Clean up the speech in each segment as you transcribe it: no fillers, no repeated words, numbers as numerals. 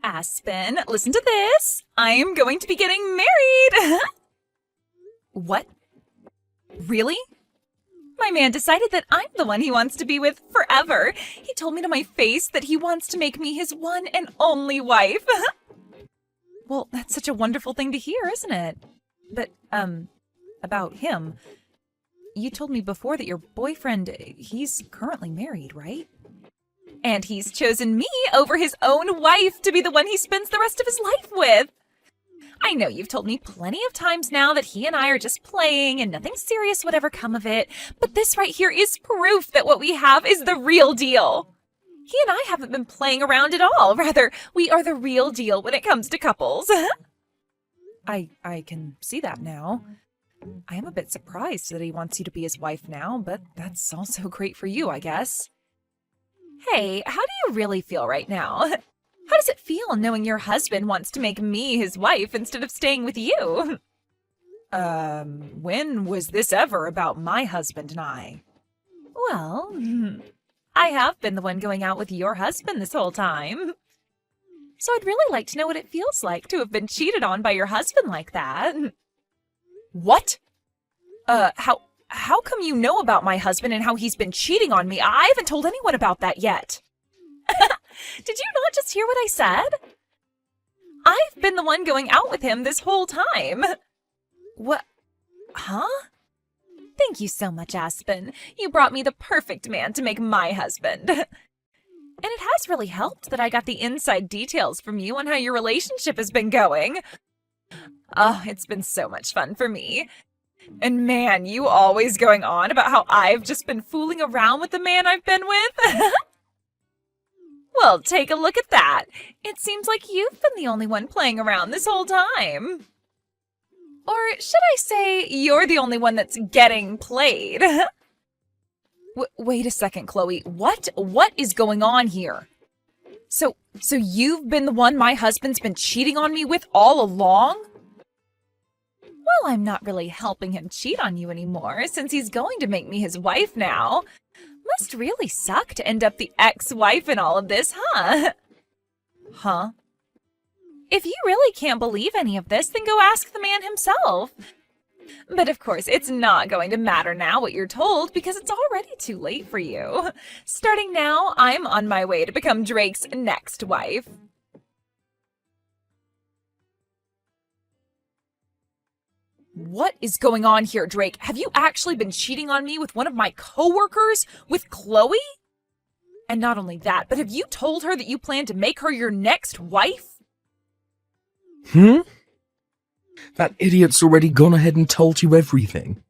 Aspen, listen to this. I am going to be getting married. What? Really? My man decided that I'm the one he wants to be with forever. He told me to my face that he wants to make me his one and only wife. Well, that's such a wonderful thing to hear, isn't it? But, about him. You told me before that your boyfriend, he's currently married, right? And he's chosen me over his own wife to be the one he spends the rest of his life with. I know you've told me plenty of times now that he and I are just playing and nothing serious would ever come of it, but this right here is proof that what we have is the real deal. He and I haven't been playing around at all. Rather, we are the real deal when it comes to couples. I can see that now. I am a bit surprised that he wants you to be his wife now, but that's also great for you, I guess. Hey, how do you really feel right now? How does it feel knowing your husband wants to make me his wife instead of staying with you? When was this ever about my husband and I? Well, I have been the one going out with your husband this whole time. So I'd really like to know what it feels like to have been cheated on by your husband like that. What? How come you know about my husband and how he's been cheating on me? I haven't told anyone about that yet. Did you not just hear what I said? I've been the one going out with him this whole time. What? Huh? Thank you so much, Aspen. You brought me the perfect man to make my husband. And it has really helped that I got the inside details from you on how your relationship has been going. Oh, it's been so much fun for me. And man, you always going on about how I've just been fooling around with the man I've been with. Well, take a look at that. It seems like you've been the only one playing around this whole time. Or should I say you're the only one that's getting played? Wait a second, Chloe. What is going on here? So you've been the one my husband's been cheating on me with all along? Well, I'm not really helping him cheat on you anymore since he's going to make me his wife now. Must really suck to end up the ex-wife in all of this, huh? Huh? If you really can't believe any of this, then go ask the man himself. But of course, it's not going to matter now what you're told because it's already too late for you. Starting now, I'm on my way to become Drake's next wife. What is going on here, Drake? Have you actually been cheating on me with one of my coworkers? With Chloe? And not only that, but have you told her that you plan to make her your next wife? That idiot's already gone ahead and told you everything.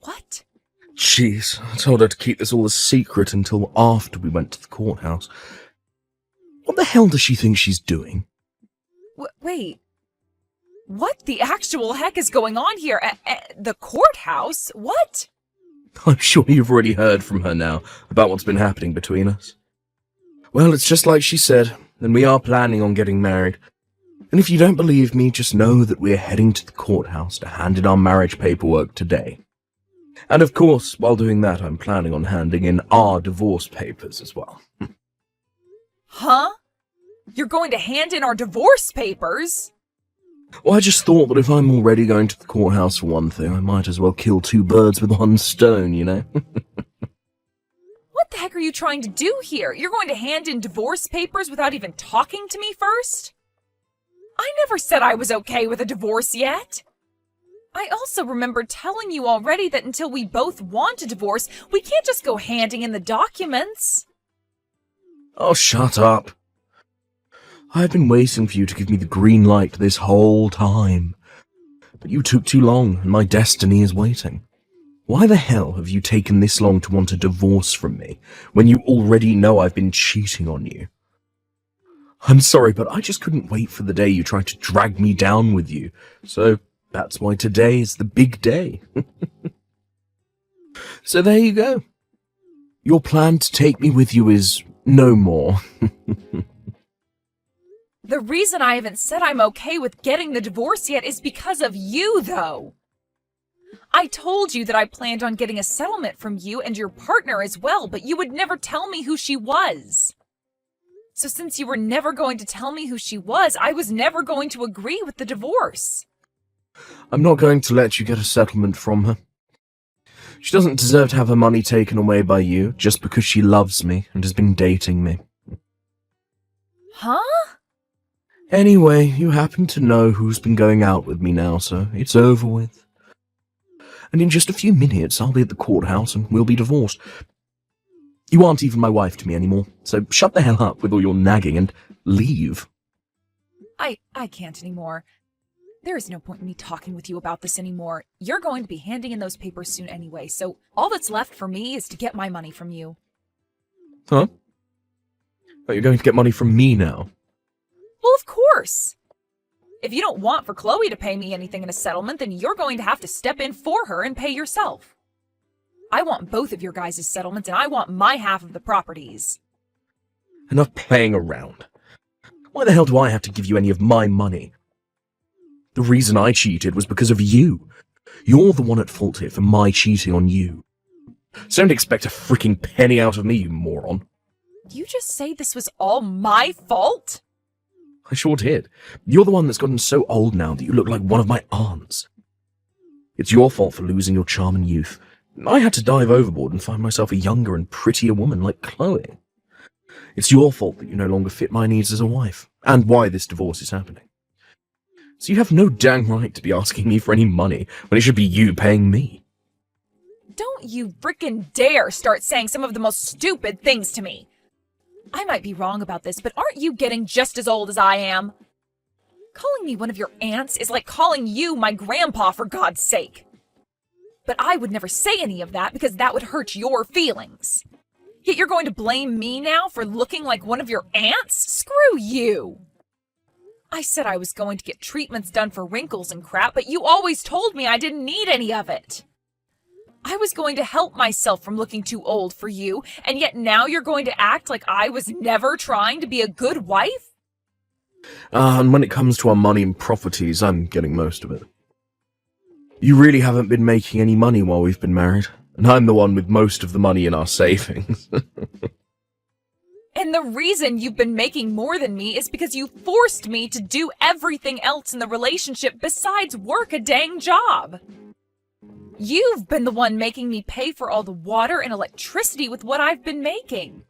What? Jeez, I told her to keep this all a secret until after we went to the courthouse. What the hell does she think she's doing? Wait. What the actual heck is going on here? At the courthouse? What? I'm sure you've already heard from her now about what's been happening between us. Well, it's just like she said, and we are planning on getting married. And if you don't believe me, just know that we're heading to the courthouse to hand in our marriage paperwork today. And of course, while doing that, I'm planning on handing in our divorce papers as well. Huh? You're going to hand in our divorce papers? Well, I just thought that if I'm already going to the courthouse for one thing, I might as well kill two birds with one stone, you know? What the heck are you trying to do here? You're going to hand in divorce papers without even talking to me first? I never said I was okay with a divorce yet. I also remember telling you already that until we both want a divorce, we can't just go handing in the documents. Oh, shut up. I've been waiting for you to give me the green light this whole time. But you took too long, and my destiny is waiting. Why the hell have you taken this long to want a divorce from me, when you already know I've been cheating on you? I'm sorry, but I just couldn't wait for the day you tried to drag me down with you. So that's why today is the big day. So there you go. Your plan to take me with you is no more. The reason I haven't said I'm okay with getting the divorce yet is because of you, though. I told you that I planned on getting a settlement from you and your partner as well, but you would never tell me who she was. So since you were never going to tell me who she was, I was never going to agree with the divorce. I'm not going to let you get a settlement from her. She doesn't deserve to have her money taken away by you just because she loves me and has been dating me. Huh? Anyway, you happen to know who's been going out with me now, so it's over with. And in just a few minutes, I'll be at the courthouse and we'll be divorced. You aren't even my wife to me anymore, so shut the hell up with all your nagging and leave. I can't anymore. There is no point in me talking with you about this anymore. You're going to be handing in those papers soon anyway, so all that's left for me is to get my money from you. Huh? Oh, you're going to get money from me now? Well, of course. If you don't want for Chloe to pay me anything in a settlement, then you're going to have to step in for her and pay yourself. I want both of your guys' settlements, and I want my half of the properties. Enough playing around. Why the hell do I have to give you any of my money? The reason I cheated was because of you. You're the one at fault here for my cheating on you. So don't expect a freaking penny out of me, you moron. Did you just say this was all my fault? I sure did. You're the one that's gotten so old now that you look like one of my aunts. It's your fault for losing your charm and youth. I had to dive overboard and find myself a younger and prettier woman like Chloe. It's your fault that you no longer fit my needs as a wife, and why this divorce is happening. So you have no dang right to be asking me for any money when it should be you paying me. Don't you frickin' dare start saying some of the most stupid things to me. I might be wrong about this, but aren't you getting just as old as I am? Calling me one of your aunts is like calling you my grandpa, for God's sake. But I would never say any of that because that would hurt your feelings. Yet you're going to blame me now for looking like one of your aunts? Screw you! I said I was going to get treatments done for wrinkles and crap, but you always told me I didn't need any of it. I was going to help myself from looking too old for you, and yet now you're going to act like I was never trying to be a good wife? And when it comes to our money and properties, I'm getting most of it. You really haven't been making any money while we've been married, and I'm the one with most of the money in our savings. And the reason you've been making more than me is because you forced me to do everything else in the relationship besides work a dang job. You've been the one making me pay for all the water and electricity with what I've been making.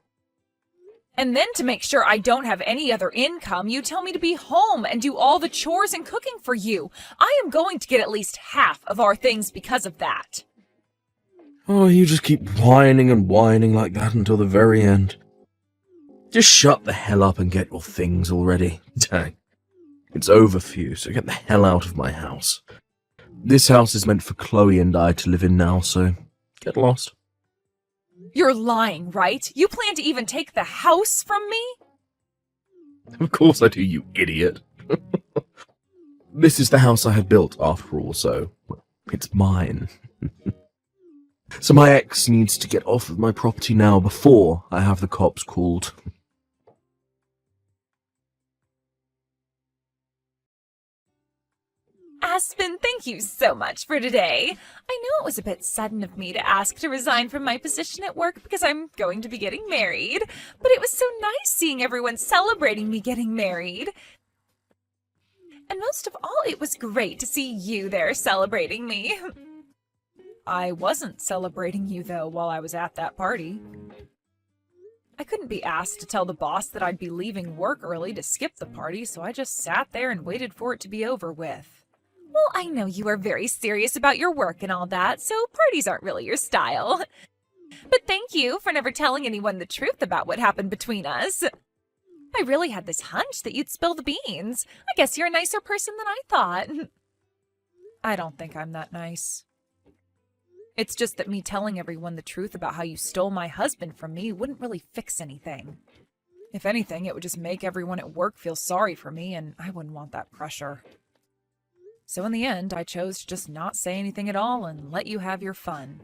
And then to make sure I don't have any other income, you tell me to be home and do all the chores and cooking for you. I am going to get at least half of our things because of that. Oh, you just keep whining and whining like that until the very end. Just shut the hell up and get your things already. Dang. It's over for you, so get the hell out of my house. This house is meant for Chloe and I to live in now, so get lost. You're lying, right? You plan to even take the house from me? Of course I do, you idiot. This is the house I have built, after all, so it's mine. So my ex needs to get off of my property now before I have the cops called. Aspen, thank you so much for today. I know it was a bit sudden of me to ask to resign from my position at work because I'm going to be getting married, but it was so nice seeing everyone celebrating me getting married. And most of all, it was great to see you there celebrating me. I wasn't celebrating you, though, while I was at that party. I couldn't be asked to tell the boss that I'd be leaving work early to skip the party, so I just sat there and waited for it to be over with. Well, I know you are very serious about your work and all that, so parties aren't really your style. But thank you for never telling anyone the truth about what happened between us. I really had this hunch that you'd spill the beans. I guess you're a nicer person than I thought. I don't think I'm that nice. It's just that me telling everyone the truth about how you stole my husband from me wouldn't really fix anything. If anything, it would just make everyone at work feel sorry for me, and I wouldn't want that pressure. So in the end, I chose to just not say anything at all and let you have your fun.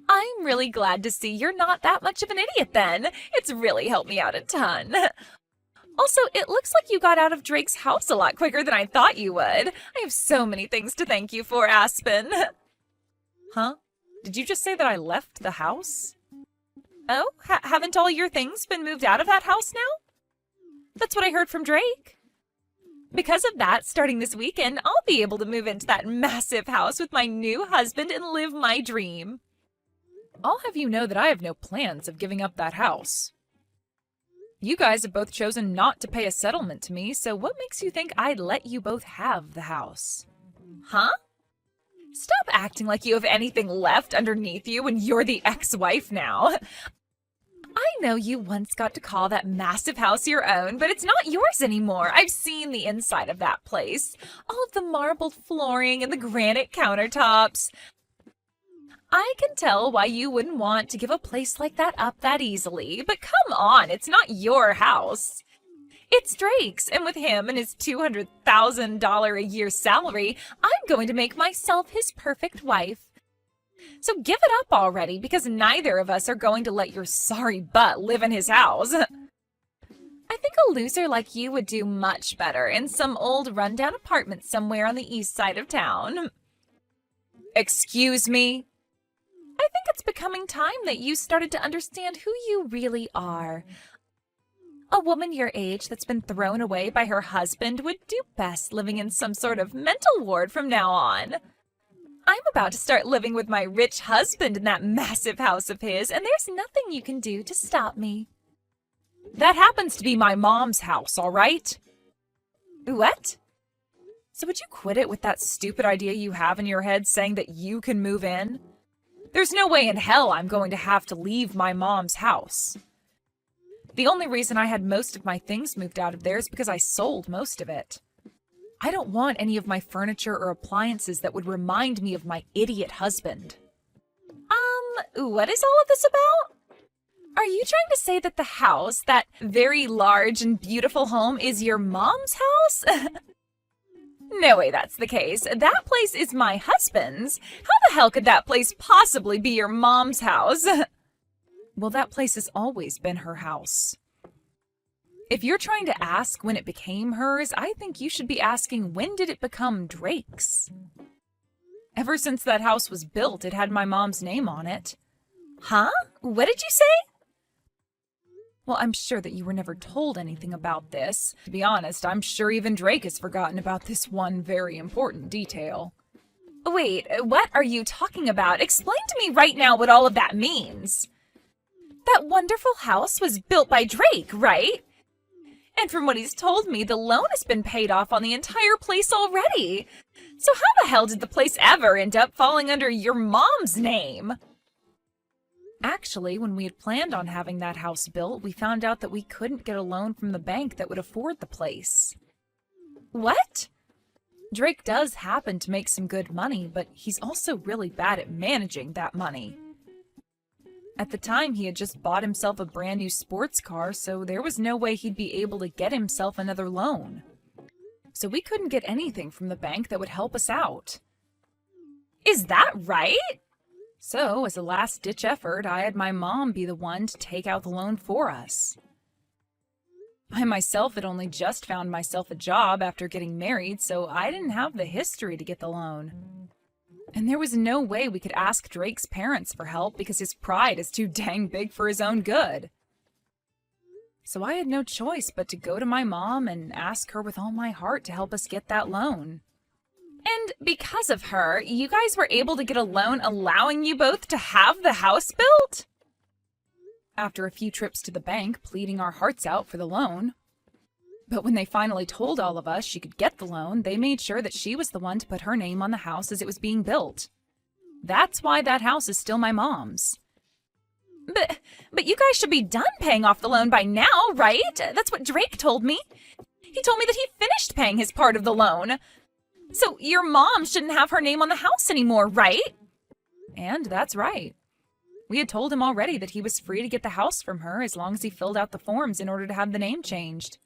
I'm really glad to see you're not that much of an idiot then. It's really helped me out a ton. Also, it looks like you got out of Drake's house a lot quicker than I thought you would. I have so many things to thank you for, Aspen. Huh? Did you just say that I left the house? Oh, haven't all your things been moved out of that house now? That's what I heard from Drake. Because of that, starting this weekend, I'll be able to move into that massive house with my new husband and live my dream. I'll have you know that I have no plans of giving up that house. You guys have both chosen not to pay a settlement to me, so what makes you think I'd let you both have the house? Huh? Stop acting like you have anything left underneath you when you're the ex-wife now. I know you once got to call that massive house your own, but it's not yours anymore. I've seen the inside of that place. All of the marbled flooring and the granite countertops. I can tell why you wouldn't want to give a place like that up that easily, but come on, it's not your house. It's Drake's, and with him and his $200,000 a year salary, I'm going to make myself his perfect wife. So give it up already, because neither of us are going to let your sorry butt live in his house. I think a loser like you would do much better in some old rundown apartment somewhere on the east side of town. Excuse me? I think it's becoming time that you started to understand who you really are. A woman your age that's been thrown away by her husband would do best living in some sort of mental ward from now on. I'm about to start living with my rich husband in that massive house of his, and there's nothing you can do to stop me. That happens to be my mom's house, all right? What? So would you quit it with that stupid idea you have in your head saying that you can move in? There's no way in hell I'm going to have to leave my mom's house. The only reason I had most of my things moved out of there is because I sold most of it. I don't want any of my furniture or appliances that would remind me of my idiot husband. What is all of this about? Are you trying to say that the house, that very large and beautiful home, is your mom's house? No way that's the case. That place is my husband's. How the hell could that place possibly be your mom's house? Well, that place has always been her house. If you're trying to ask when it became hers, I think you should be asking when did it become Drake's? Ever since that house was built, it had my mom's name on it. Huh? What did you say? Well, I'm sure that you were never told anything about this. To be honest, I'm sure even Drake has forgotten about this one very important detail. Wait, what are you talking about? Explain to me right now what all of that means. That wonderful house was built by Drake, right? And from what he's told me, the loan has been paid off on the entire place already. So how the hell did the place ever end up falling under your mom's name? Actually, when we had planned on having that house built, we found out that we couldn't get a loan from the bank that would afford the place. What? Drake does happen to make some good money, but he's also really bad at managing that money. At the time, he had just bought himself a brand new sports car, so there was no way he'd be able to get himself another loan. So we couldn't get anything from the bank that would help us out. Is that right? So, as a last-ditch effort, I had my mom be the one to take out the loan for us. I myself had only just found myself a job after getting married, so I didn't have the history to get the loan. And there was no way we could ask Drake's parents for help because his pride is too dang big for his own good. So I had no choice but to go to my mom and ask her with all my heart to help us get that loan. And because of her, you guys were able to get a loan allowing you both to have the house built? After a few trips to the bank, pleading our hearts out for the loan. But when they finally told all of us she could get the loan, they made sure that she was the one to put her name on the house as it was being built. That's why that house is still my mom's. But you guys should be done paying off the loan by now, right? That's what Drake told me. He told me that he finished paying his part of the loan. So your mom shouldn't have her name on the house anymore, right? And that's right. We had told him already that he was free to get the house from her as long as he filled out the forms in order to have the name changed.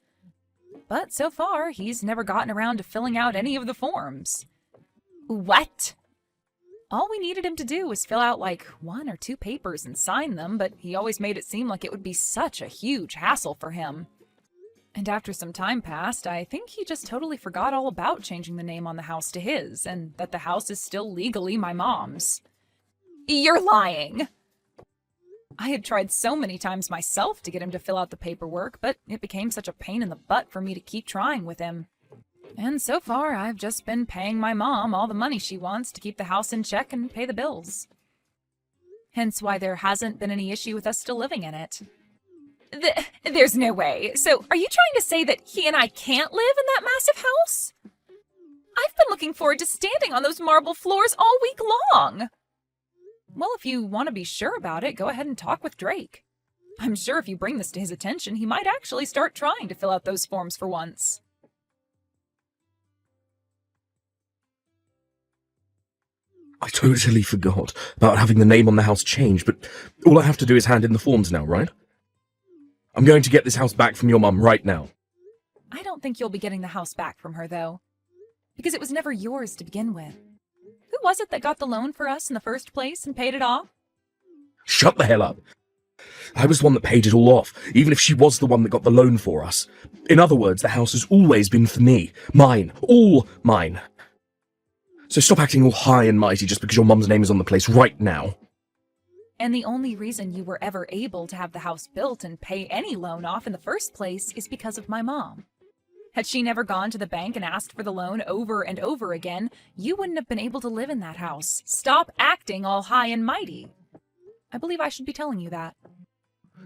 But so far, he's never gotten around to filling out any of the forms. What? All we needed him to do was fill out like 1 or 2 papers and sign them, but he always made it seem like it would be such a huge hassle for him. And after some time passed, I think he just totally forgot all about changing the name on the house to his, and that the house is still legally my mom's. You're lying! I had tried so many times myself to get him to fill out the paperwork, but it became such a pain in the butt for me to keep trying with him. And so far, I've just been paying my mom all the money she wants to keep the house in check and pay the bills. Hence why there hasn't been any issue with us still living in it. There's no way. So, are you trying to say that he and I can't live in that massive house? I've been looking forward to standing on those marble floors all week long. Well, if you want to be sure about it, go ahead and talk with Drake. I'm sure if you bring this to his attention, he might actually start trying to fill out those forms for once. I totally forgot about having the name on the house changed, but all I have to do is hand in the forms now, right? I'm going to get this house back from your mum right now. I don't think you'll be getting the house back from her, though, because it was never yours to begin with. Who was it that got the loan for us in the first place and paid it off? Shut the hell up. I was the one that paid it all off, even if she was the one that got the loan for us. In other words, the house has always been for me. Mine. All mine. So stop acting all high and mighty just because your mum's name is on the place right now. And the only reason you were ever able to have the house built and pay any loan off in the first place is because of my mom. Had she never gone to the bank and asked for the loan over and over again, you wouldn't have been able to live in that house. Stop acting all high and mighty. I believe I should be telling you that.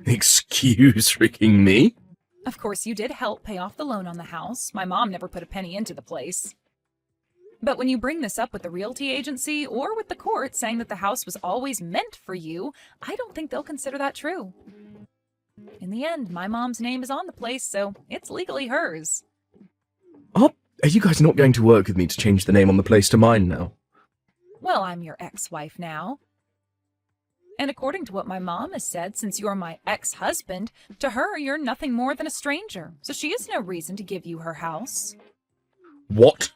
Excuse-freaking me? Of course, you did help pay off the loan on the house. My mom never put a penny into the place. But when you bring this up with the realty agency or with the court saying that the house was always meant for you, I don't think they'll consider that true. In the end, my mom's name is on the place, so it's legally hers. Oh, are you guys not going to work with me to change the name on the place to mine now? Well, I'm your ex-wife now. And according to what my mom has said, since you're my ex-husband, to her you're nothing more than a stranger, so she has no reason to give you her house. What?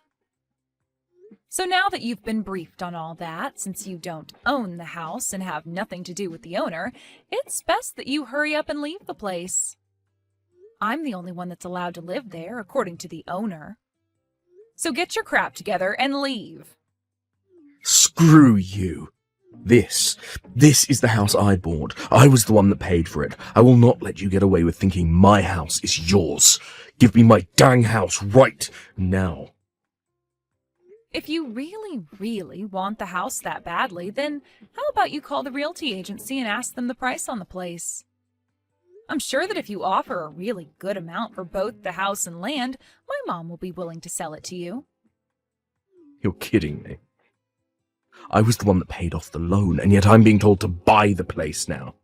So now that you've been briefed on all that, since you don't own the house and have nothing to do with the owner, it's best that you hurry up and leave the place. I'm the only one that's allowed to live there, according to the owner. So get your crap together and leave. Screw you. This is the house I bought. I was the one that paid for it. I will not let you get away with thinking my house is yours. Give me my dang house right now. If you really, really want the house that badly, then how about you call the realty agency and ask them the price on the place? I'm sure that if you offer a really good amount for both the house and land, my mom will be willing to sell it to you. You're kidding me. I was the one that paid off the loan, and yet I'm being told to buy the place now.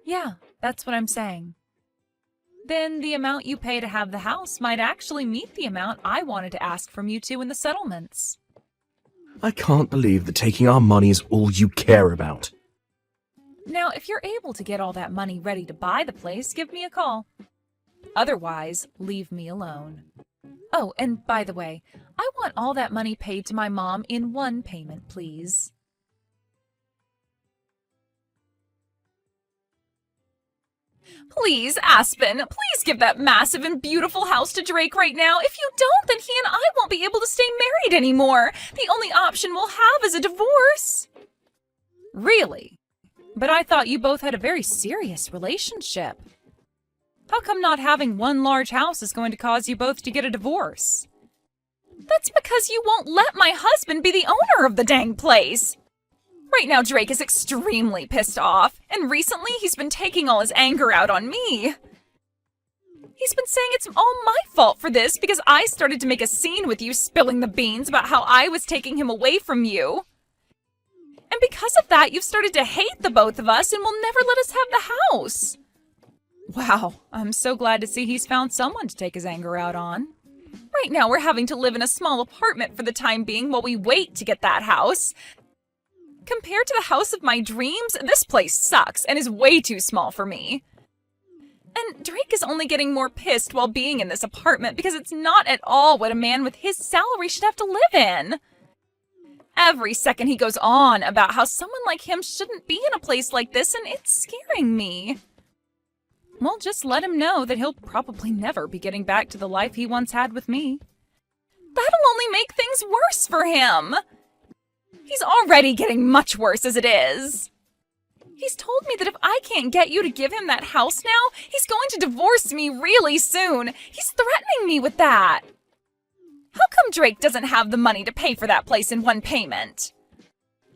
Yeah, that's what I'm saying. Then the amount you pay to have the house might actually meet the amount I wanted to ask from you two in the settlements. I can't believe that taking our money is all you care about. Now, if you're able to get all that money ready to buy the place, give me a call. Otherwise, leave me alone. Oh, and by the way, I want all that money paid to my mom in one payment, please. Please, Aspen, please give that massive and beautiful house to Drake right now. If you don't, then he and I won't be able to stay married anymore. The only option we'll have is a divorce. Really? But I thought you both had a very serious relationship. How come not having one large house is going to cause you both to get a divorce? That's because you won't let my husband be the owner of the dang place. Right now, Drake is extremely pissed off, and recently he's been taking all his anger out on me. He's been saying it's all my fault for this because I started to make a scene with you spilling the beans about how I was taking him away from you. And because of that, you've started to hate the both of us and will never let us have the house. Wow, I'm so glad to see he's found someone to take his anger out on. Right now, we're having to live in a small apartment for the time being while we wait to get that house. Compared to the house of my dreams, this place sucks and is way too small for me. And Drake is only getting more pissed while being in this apartment because it's not at all what a man with his salary should have to live in. Every second he goes on about how someone like him shouldn't be in a place like this, and it's scaring me. Well, just let him know that he'll probably never be getting back to the life he once had with me. That'll only make things worse for him. He's already getting much worse as it is. He's told me that if I can't get you to give him that house now, he's going to divorce me really soon. He's threatening me with that. How come Drake doesn't have the money to pay for that place in one payment?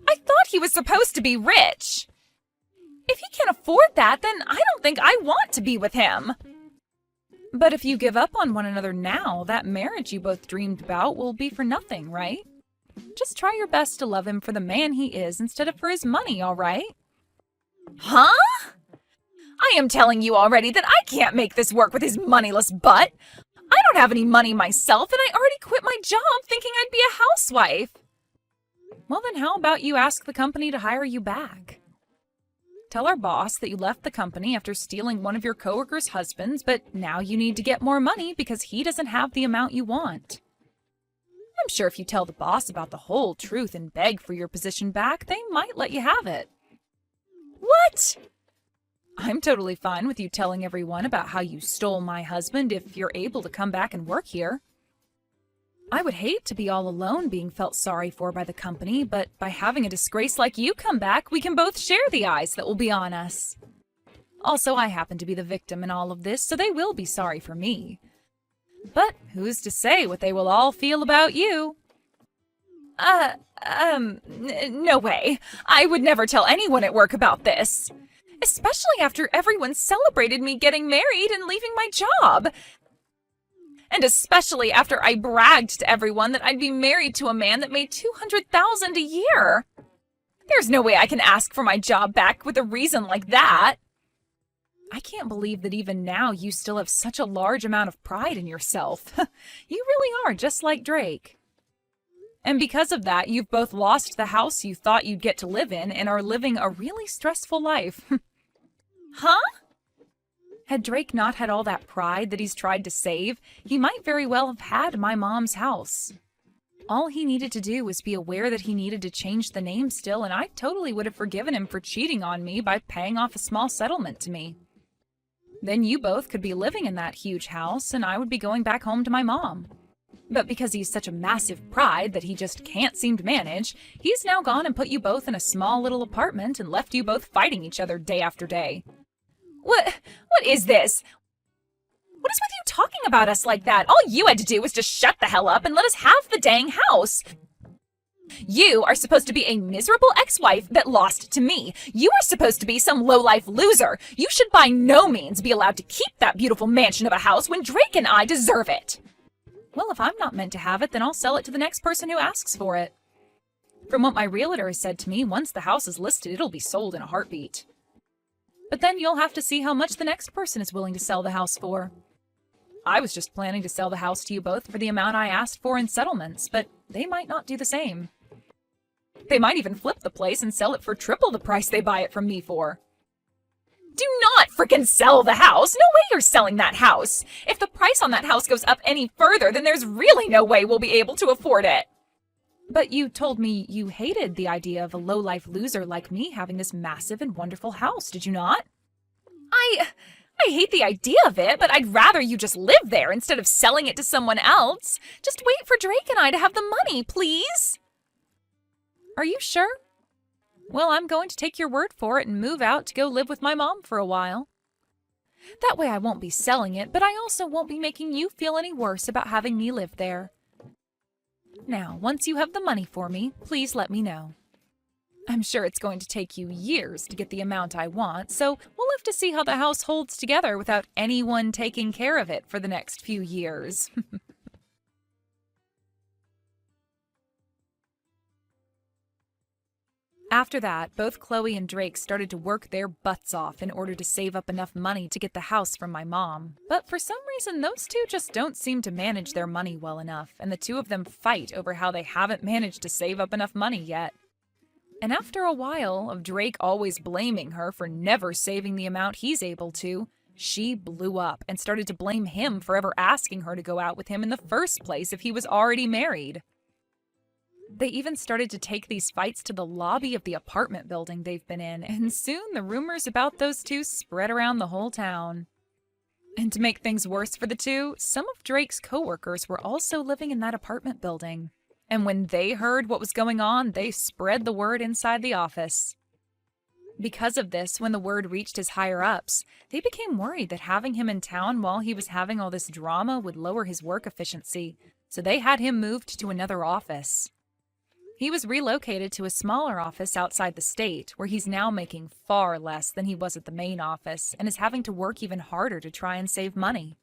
I thought he was supposed to be rich. If he can't afford that, then I don't think I want to be with him. But if you give up on one another now, that marriage you both dreamed about will be for nothing, right? Just try your best to love him for the man he is instead of for his money, all right? Huh? I am telling you already that I can't make this work with his moneyless butt. I don't have any money myself, and I already quit my job thinking I'd be a housewife. Well, then how about you ask the company to hire you back? Tell our boss that you left the company after stealing one of your coworkers' husbands, but now you need to get more money because he doesn't have the amount you want. I'm sure if you tell the boss about the whole truth and beg for your position back, they might let you have it. What? I'm totally fine with you telling everyone about how you stole my husband if you're able to come back and work here. I would hate to be all alone being felt sorry for by the company, but by having a disgrace like you come back, we can both share the eyes that will be on us. Also, I happen to be the victim in all of this, so they will be sorry for me. But who's to say what they will all feel about you? No way. I would never tell anyone at work about this. Especially after everyone celebrated me getting married and leaving my job. And especially after I bragged to everyone that I'd be married to a man that made $200,000 a year. There's no way I can ask for my job back with a reason like that. I can't believe that even now you still have such a large amount of pride in yourself. You really are just like Drake. And because of that, you've both lost the house you thought you'd get to live in and are living a really stressful life. Huh? Had Drake not had all that pride that he's tried to save, he might very well have had my mom's house. All he needed to do was be aware that he needed to change the name still, and I totally would have forgiven him for cheating on me by paying off a small settlement to me. Then you both could be living in that huge house, and I would be going back home to my mom. But because he's such a massive pride that he just can't seem to manage, he's now gone and put you both in a small little apartment and left you both fighting each other day after day. What is this? What is with you talking about us like that? All you had to do was just shut the hell up and let us have the dang house. You are supposed to be a miserable ex-wife that lost to me. You are supposed to be some low-life loser. You should by no means be allowed to keep that beautiful mansion of a house when Drake and I deserve it. Well, if I'm not meant to have it, then I'll sell it to the next person who asks for it. From what my realtor has said to me, once the house is listed, it'll be sold in a heartbeat. But then you'll have to see how much the next person is willing to sell the house for. I was just planning to sell the house to you both for the amount I asked for in settlements, but they might not do the same. They might even flip the place and sell it for triple the price they buy it from me for. Do not frickin' sell the house! No way you're selling that house! If the price on that house goes up any further, then there's really no way we'll be able to afford it. But you told me you hated the idea of a low-life loser like me having this massive and wonderful house, did you not? I hate the idea of it, but I'd rather you just live there instead of selling it to someone else. Just wait for Drake and I to have the money, please. Are you sure? Well, I'm going to take your word for it and move out to go live with my mom for a while. That way I won't be selling it, but I also won't be making you feel any worse about having me live there. Now, once you have the money for me, please let me know. I'm sure it's going to take you years to get the amount I want, so we'll have to see how the house holds together without anyone taking care of it for the next few years. After that, both Chloe and Drake started to work their butts off in order to save up enough money to get the house from my mom. But for some reason, those two just don't seem to manage their money well enough, and the two of them fight over how they haven't managed to save up enough money yet. And after a while of Drake always blaming her for never saving the amount he's able to, she blew up and started to blame him for ever asking her to go out with him in the first place if he was already married. They even started to take these fights to the lobby of the apartment building they've been in, and soon the rumors about those two spread around the whole town. And to make things worse for the two, some of Drake's coworkers were also living in that apartment building. And when they heard what was going on, they spread the word inside the office. Because of this, when the word reached his higher-ups, they became worried that having him in town while he was having all this drama would lower his work efficiency, so they had him moved to another office. He was relocated to a smaller office outside the state, where he's now making far less than he was at the main office and is having to work even harder to try and save money.